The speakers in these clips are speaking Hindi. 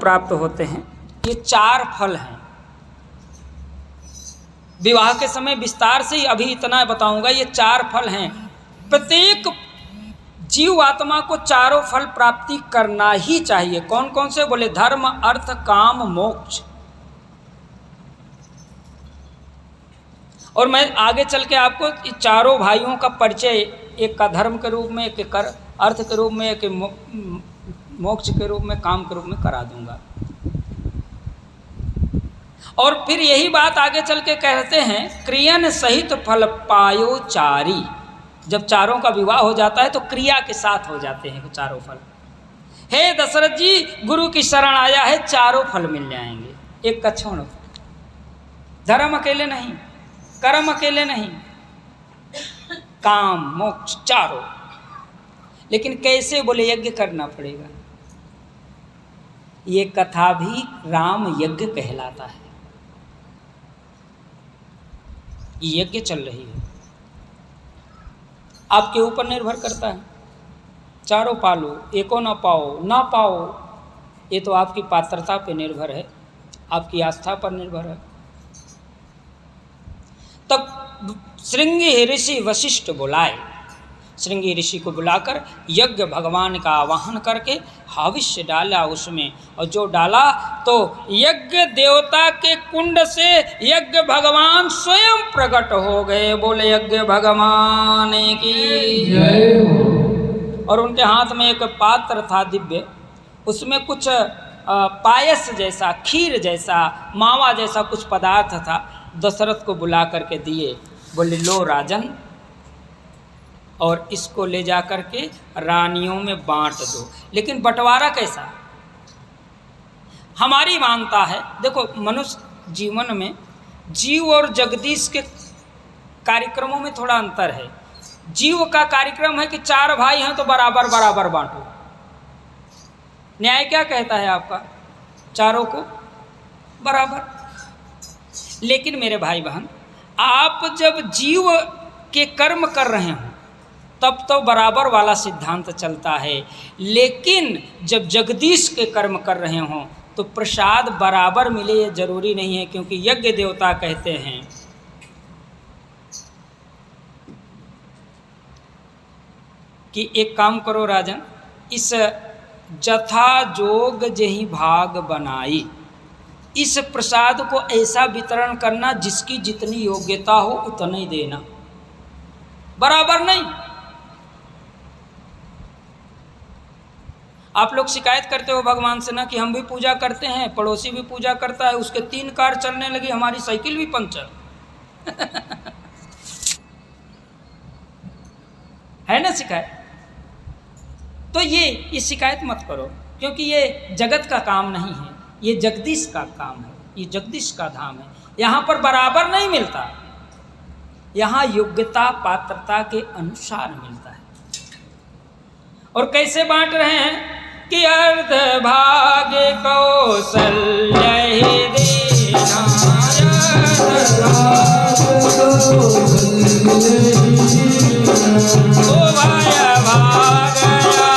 प्राप्त होते हैं। ये 4 फल हैं। विवाह के समय विस्तार से ही अभी इतना बताऊंगा। ये 4 फल हैं। प्रत्येक जीव आत्मा को चारों फल प्राप्ति करना ही चाहिए। कौन कौन से? बोले धर्म, अर्थ, काम, मोक्ष। और मैं आगे चल के आपको इस चारों भाइयों का परिचय, एक का धर्म के रूप में, एक अर्थ के रूप में, एक मोक्ष के रूप में, काम के रूप में करा दूंगा। और फिर यही बात आगे चल के कहते हैं, क्रियन सहित फल पायो चारी। जब चारों का विवाह हो जाता है तो क्रिया के साथ हो जाते हैं चारों फल। हे दशरथ जी, गुरु की शरण आया है, चारों फल मिल जाएंगे। एक का छोड़ो, धर्म अकेले नहीं, कर्म अकेले नहीं, काम, मोक्ष, चारों। लेकिन कैसे? बोले यज्ञ करना पड़ेगा। ये कथा भी राम यज्ञ कहलाता है। ये यज्ञ चल रही है, आपके ऊपर निर्भर करता है। चारों पालो, एको ना पाओ, ना पाओ, ये तो आपकी पात्रता पर निर्भर है, आपकी आस्था पर निर्भर है। तब श्रृंगी ऋषि वशिष्ठ बुलाए। श्रृंगी ऋषि को बुलाकर यज्ञ भगवान का आवाहन करके हविष्य डाला उसमें, और जो डाला तो यज्ञ देवता के कुंड से यज्ञ भगवान स्वयं प्रकट हो गए। बोले यज्ञ भगवान की जय हो। और उनके हाथ में एक पात्र था दिव्य, उसमें कुछ पायस जैसा, खीर जैसा, मावा जैसा कुछ पदार्थ था। दशरथ को बुला करके दिए। बोले लो राजन, और इसको ले जा कर के रानियों में बांट दो। लेकिन बंटवारा कैसा? हमारी मानता है, देखो मनुष्य जीवन में जीव और जगदीश के कार्यक्रमों में थोड़ा अंतर है। जीव का कार्यक्रम है कि 4 भाई हैं तो बराबर बराबर बांटो। न्याय क्या कहता है आपका? चारों को बराबर। लेकिन मेरे भाई बहन, आप जब जीव के कर्म कर रहे हो तब तो बराबर वाला सिद्धांत चलता है। लेकिन जब जगदीश के कर्म कर रहे हों तो प्रसाद बराबर मिले ये जरूरी नहीं है, क्योंकि यज्ञ देवता कहते हैं कि एक काम करो राजन, इस जथा जोग जही भाग बनाई, इस प्रसाद को ऐसा वितरण करना जिसकी जितनी योग्यता हो उतना ही देना, बराबर नहीं। आप लोग शिकायत करते हो भगवान से ना कि हम भी पूजा करते हैं, पड़ोसी भी पूजा करता है, उसके 3 कार चलने लगी, हमारी साइकिल भी पंचर है ना शिकायत। तो ये शिकायत मत करो, क्योंकि ये जगत का काम नहीं है, ये जगदीश का काम है, ये जगदीश का धाम है। यहाँ पर बराबर नहीं मिलता, यहाँ योग्यता पात्रता के अनुसार मिलता है। और कैसे बांट रहे हैं कि अर्ध भाग्य कौशल्य देना, ओ भाया भागया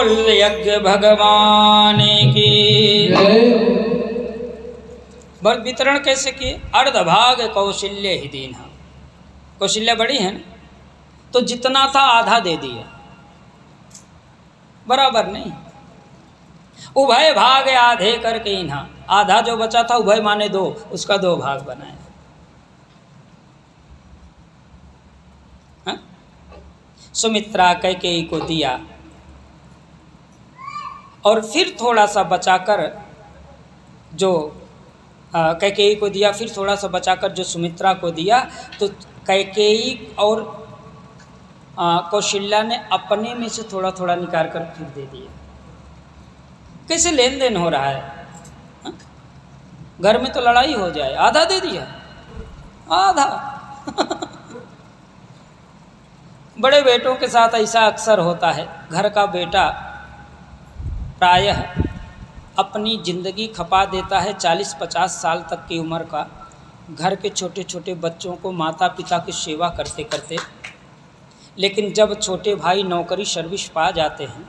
बोल यज्ञ भगवान की। वर वितरण कैसे किए? अर्धभाग कौशल्य ही दीना। कौशल्य बड़ी है ना, तो जितना था आधा दे दिया, बराबर नहीं। उभय भाग आधे करके इन्हा, आधा जो बचा था उभय माने 2, उसका 2 भाग बनाए। सुमित्रा कैकेयी को दिया और फिर थोड़ा सा बचाकर जो कैकेयी को दिया, फिर थोड़ा सा बचाकर जो सुमित्रा को दिया। तो कैकेयी और कौशल्या ने अपने में से थोड़ा थोड़ा निकाल कर फिर दे दिया। कैसे लेन देन हो रहा है? हा? घर में तो लड़ाई हो जाए, आधा दे दिया, आधा। बड़े बेटों के साथ ऐसा अक्सर होता है। घर का बेटा प्रायः अपनी ज़िंदगी खपा देता है 40-50 साल तक की उम्र का, घर के छोटे छोटे बच्चों को माता पिता की सेवा करते करते। लेकिन जब छोटे भाई नौकरी सर्विस पा जाते हैं,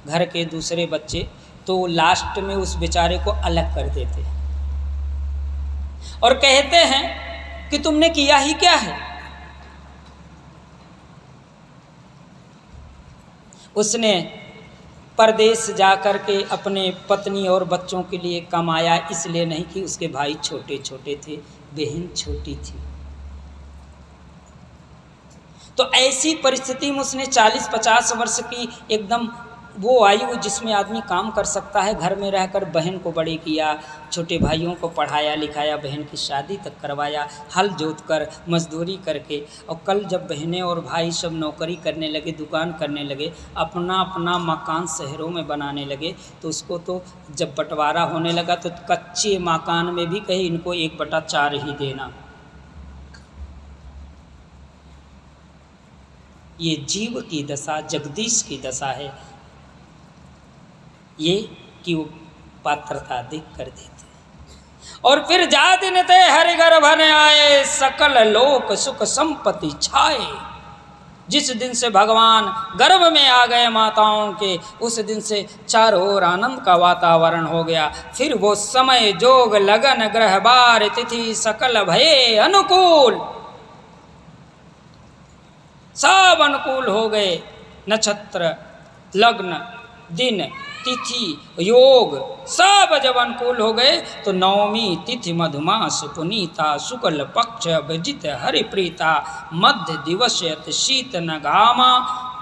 घर के दूसरे बच्चे, तो लास्ट में उस बेचारे को अलग कर देते हैं और कहते हैं कि तुमने किया ही क्या है। उसने परदेश जाकर के अपने पत्नी और बच्चों के लिए कमाया, इसलिए नहीं कि उसके भाई छोटे छोटे थे, बहन छोटी थी। तो ऐसी परिस्थिति में उसने 40-50 वर्ष की एकदम वो आयु जिसमें आदमी काम कर सकता है, घर में रहकर बहन को बड़े किया, छोटे भाइयों को पढ़ाया लिखाया, बहन की शादी तक करवाया, हल जोत कर मजदूरी करके। और कल जब बहनें और भाई सब नौकरी करने लगे, दुकान करने लगे, अपना अपना मकान शहरों में बनाने लगे, तो उसको तो जब बंटवारा होने लगा तो कच्चे मकान में भी कहीं इनको 1/4 ही देना। ये जीव की दशा, जगदीश की दशा है ये, कि वो पात्रता देख कर देते। और फिर जा दिन ते हरिगर भन आए, सकल लोक सुख संपत्ति छाए। जिस दिन से भगवान गर्भ में आ गए माताओं के, उस दिन से चारों ओर आनंद का वातावरण हो गया। फिर वो समय जोग लगन ग्रह बार तिथि सकल भये अनुकूल, सब अनुकूल हो गए। नक्षत्र, लग्न, दिन, तिथि, योग सब जब अनुकूल हो गए तो नवमी तिथि मधुमास पुनीता, शुक्ल पक्ष अभिजित हरिप्रीता, मध्य दिवस यत शीत न घामा,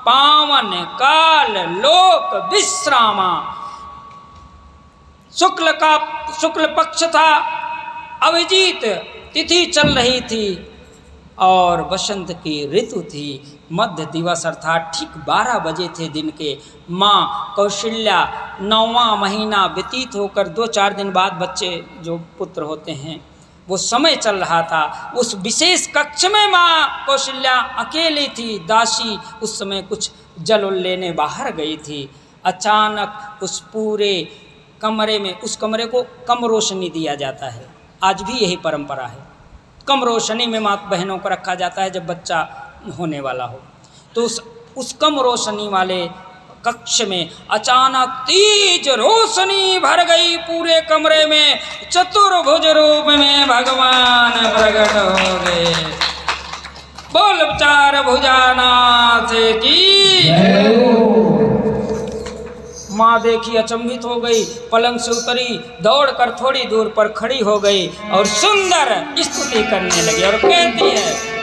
पावन काल लोक विश्रामा। शुक्ल पक्ष था, अभिजीत तिथि चल रही थी और बसंत की ऋतु थी। मध्य दिवस अर्थात ठीक 12 बजे थे दिन के। माँ कौशल्या 9वां महीना व्यतीत होकर 2-4 दिन बाद बच्चे जो पुत्र होते हैं वो समय चल रहा था। उस विशेष कक्ष में माँ कौशल्या अकेली थी, दासी उस समय कुछ जल लेने बाहर गई थी। अचानक उस पूरे कमरे में, उस कमरे को कम रोशनी दिया जाता है, आज भी यही परंपरा है, कम रोशनी में माँ बहनों को रखा जाता है जब बच्चा होने वाला हो। तो उस कम रोशनी वाले कक्ष में अचानक तेज रोशनी भर गई पूरे कमरे में। चतुर्भुज रूप में भगवान प्रकट हो गए। बोल 4 भुजानाथ की। माँ देखी, अचंभित हो गई, पलंग से उतरी, दौड़कर थोड़ी दूर पर खड़ी हो गई और सुंदर स्तुति करने लगी और कहती है,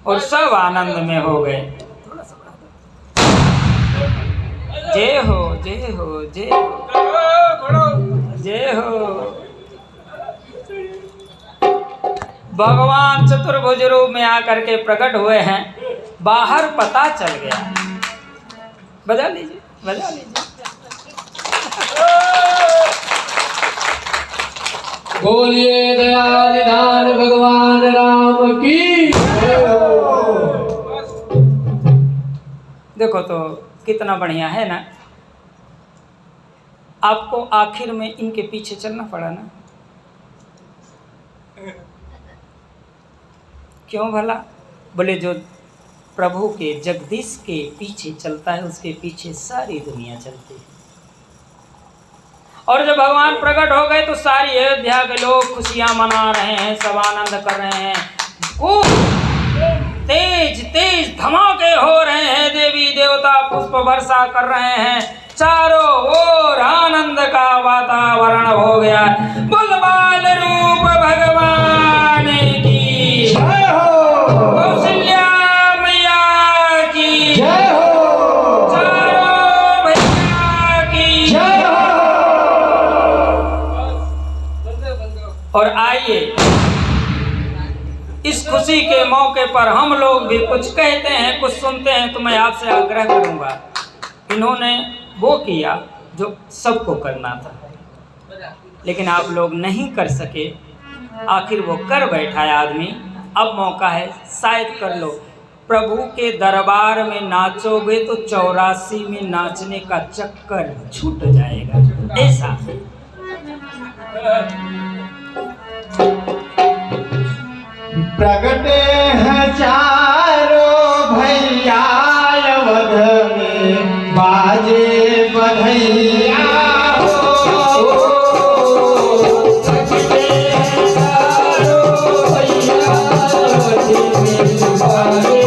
और सब आनंद में हो गए। जय हो जय हो जय हो जय हो। भगवान चतुर्भुज रूप में आकर के प्रकट हुए हैं, बाहर पता चल गया। बजा लीजिए बजा लीजिए। बोलिए दयाल निधान भगवान राम की। देखो तो कितना बढ़िया है ना। आपको आखिर में इनके पीछे चलना पड़ा ना, क्यों भला? बोले जो प्रभु के जगदीश के पीछे चलता है उसके पीछे सारी दुनिया चलती है। और जब भगवान प्रकट हो गए तो सारी अयोध्या के लोग खुशियां मना रहे हैं, सब आनंद कर रहे हैं, खूब तेज तेज धमाके हो रहे हैं, देवी देवता पुष्प वर्षा कर रहे हैं, चारों ओर आनंद का वातावरण हो गया। बुलबाल रूप भगवान की जय हो, कौशल्या मैया की जय हो, चारों भैया की जय हो। और आइए इस खुशी के मौके पर हम लोग भी कुछ कहते हैं, कुछ सुनते हैं। तो मैं आपसे आग्रह करूंगा, इन्होंने वो किया जो सबको करना था, लेकिन आप लोग नहीं कर सके, आखिर वो कर बैठा है आदमी। अब मौका है, शायद कर लो। प्रभु के दरबार में नाचोगे तो 84 में नाचने का चक्कर छूट जाएगा, ऐसा। प्रगटे हैं चारों भैया अवध में, बाजे बधैया हो। प्रगटे हैं चारों भैया अवध में, बाजे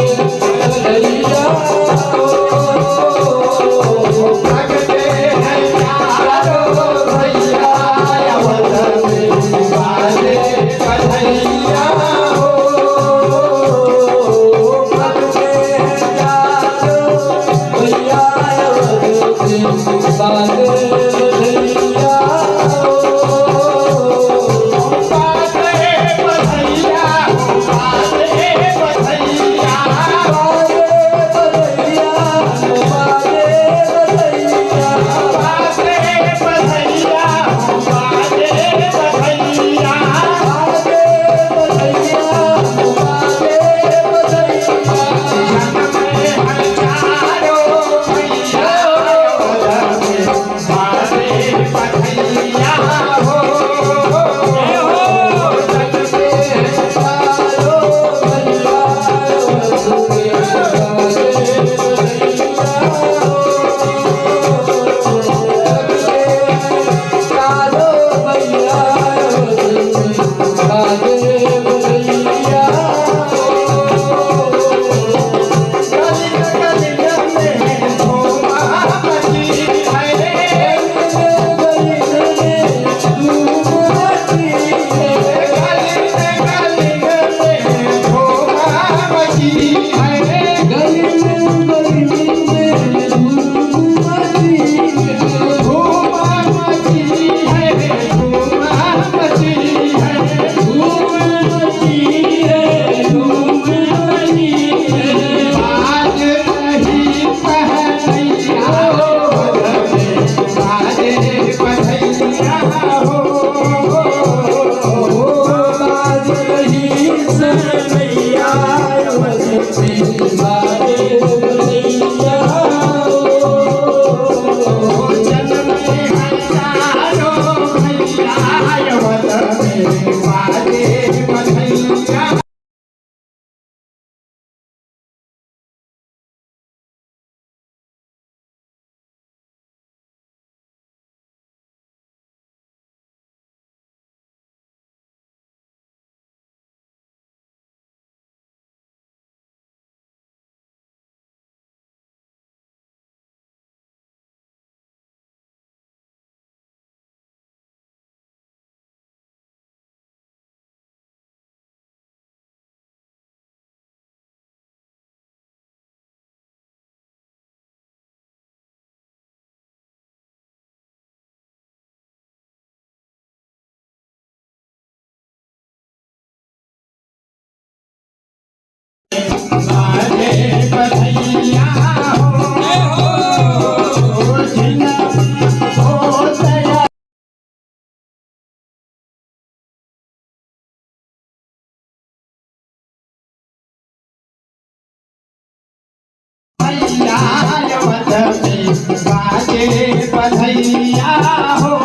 बाजे बधैया हो जिन होतया भैया वध में बाजे बधैया हो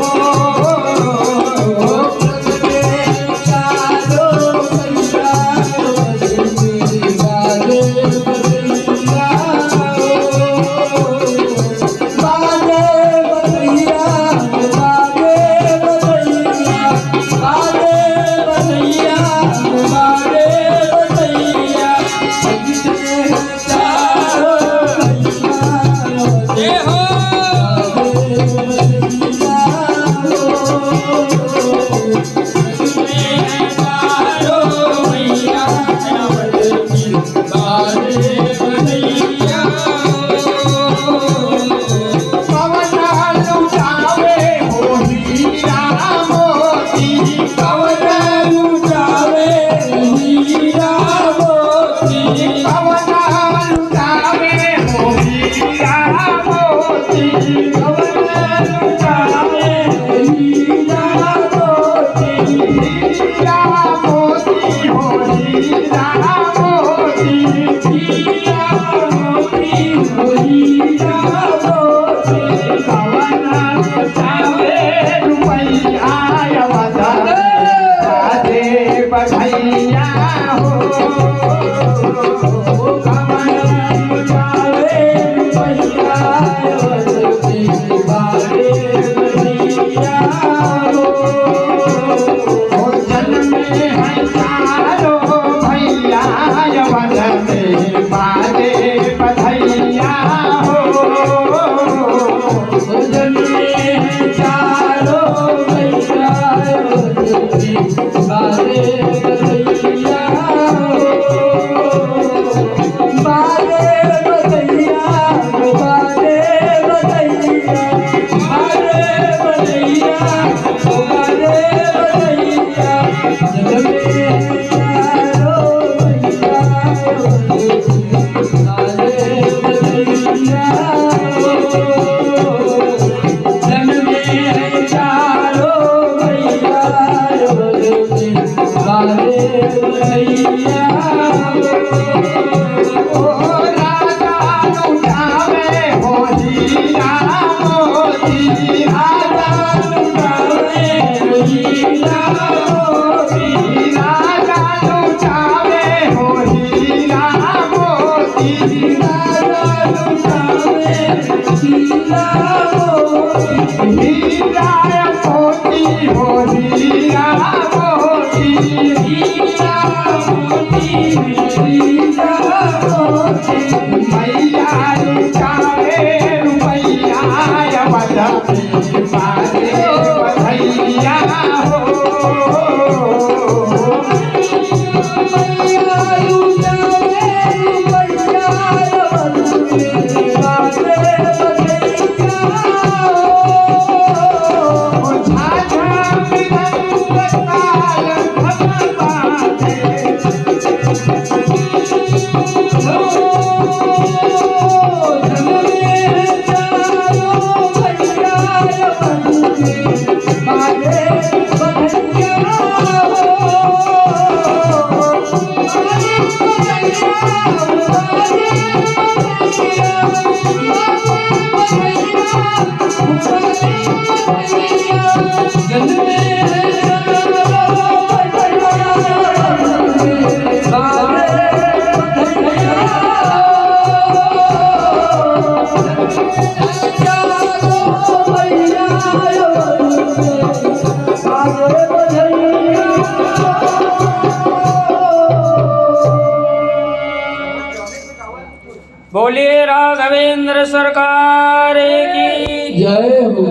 बोलिए राघवेंद्र सरकार की जय हो।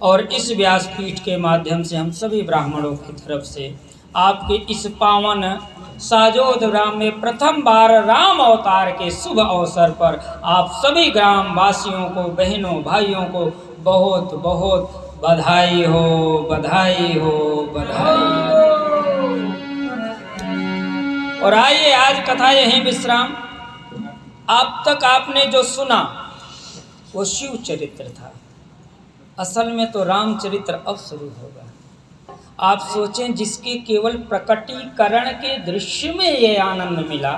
और इस व्यासपीठ के माध्यम से हम सभी ब्राह्मणों की तरफ से आपके इस पावन साजोद ग्राम में प्रथम बार राम अवतार के शुभ अवसर पर आप सभी ग्राम वासियों को, बहनों भाइयों को बहुत बहुत बधाई हो, बधाई हो, बधाई हो। और आइए आज कथा यहीं विश्राम। अब तक आपने जो सुना वो शिव चरित्र था, असल में तो रामचरित्र अब शुरू होगा। आप सोचें, जिसके केवल प्रकटीकरण के दृश्य में ये आनंद मिला,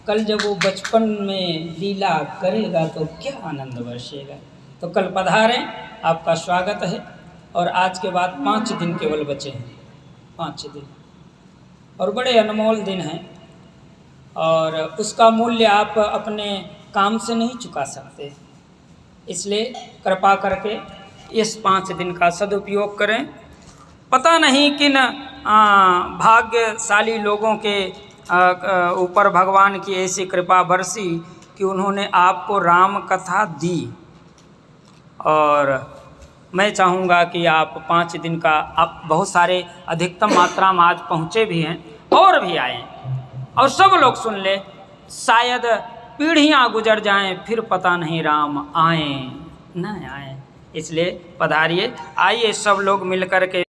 कल जब वो बचपन में लीला करेगा तो क्या आनंद बरसेगा। तो कल पधारें, आपका स्वागत है। और आज के बाद 5 दिन केवल बचे हैं, 5 दिन, और बड़े अनमोल दिन हैं, और उसका मूल्य आप अपने काम से नहीं चुका सकते। इसलिए कृपा करके इस 5 दिन का सदुपयोग करें। पता नहीं किन भाग्यशाली लोगों के ऊपर भगवान की ऐसी कृपा बरसी कि उन्होंने आपको राम कथा दी। और मैं चाहूँगा कि आप 5 दिन का, आप बहुत सारे अधिकतम मात्रा में आज पहुँचे भी हैं और भी आएँ, और सब लोग सुन ले। शायद पीढ़ियाँ गुजर जाएं, फिर पता नहीं राम आएँ न आएँ। इसलिए पधारिए, आइए सब लोग मिल कर के